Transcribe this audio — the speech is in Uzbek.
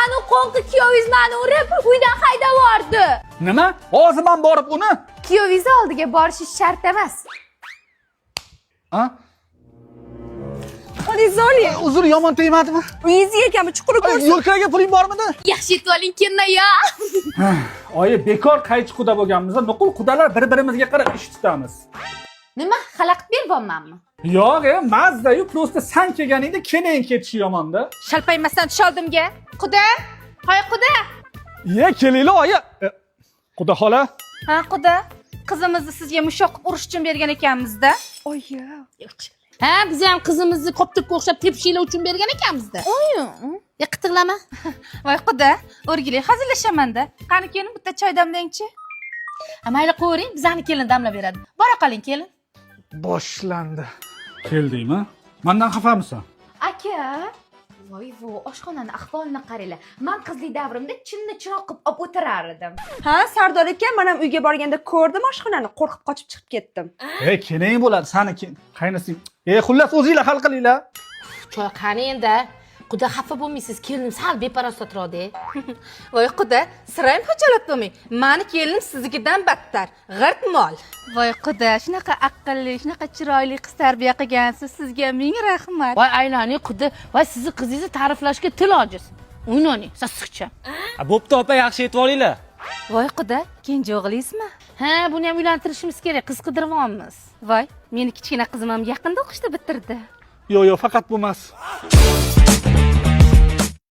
Manu qo'nqi kuyovingiz meni urib, uydan haydab yubordi. Nima? Hozir men borib uni. Kuyovingiz oldiga borishingiz shart emas. Ha? Qo'lingizni oling. Uzr, yomon tegmadimi? Uyingizga ekanmi, chuqur ko'rsin. Yo'lkaga puling bormidi? Yaxshi yetib oling kinaya. Oyi, bekor qaychi quda bo'lganmiz. Nuqul qudalar bir-birimizga qarab ish tutamiz. Nima, xalaqit beribmanmi? Yo'q, mazza-yu, prosta san kelganingda keyin ketishi yomonda. Shalpaymasdan tush oldimga. Quda? Hoy quda. Ye, kelinglar, oyi. Quda xola. Ha, quda. Qizimizni sizga mushoq urish uchun bergan ekanmiz-da. Oyi. Ha, biz ham qizimizni koptirga o'xshab tepishinglar uchun bergan ekanmiz-da. Ya qitirlama. Voy quda, o'rgilik hazillashaman-da. Qani kelin bitta choy damlang-chi. Mayli qo'ying, bizani kelin damlab beradi. Bora qoling kelin. Boshlandi. Keldingmi? Mendan xafamisan? Aka. Voy, oshxonani ahvolini qaranglar. Men qizlik davrimda chinni chiroq qilib olib o'tirar edim. Ha, Sardor aka, men ham uyga borganda ko'rdim oshxonani, qo'rqib qochib chiqib ketdim. Keling bo'ladi, sani qaynasing. Xullas o'zinglar hal qilinglar. Choy qani endi? Quda xafa bo'lmaysiz, kelinim sal beparosatroq-da. Voy quda, sirayam xo'jalat bo'lmang. Meni kelinim siznikidan battar, g'irt mol. Voy quda, shunaqa aqlli, shunaqa chiroyli qiz tarbiya qilgansiz. Sizga ming rahmat. Voy aylani quda, voy sizni qizingizni ta'riflashga til ojiz. O'ynani, sassiqcha. Bo'pti opa, yaxshi aytib olinglar. Voy quda, kenja o'g'lingizmi? Ha, buni ham uylantirishimiz kerak, qiz qidiryapmiz. Voy, meni kichkina qizim ham yaqinda o'qishda bitirdi. Yo'q, faqat bo'lmas.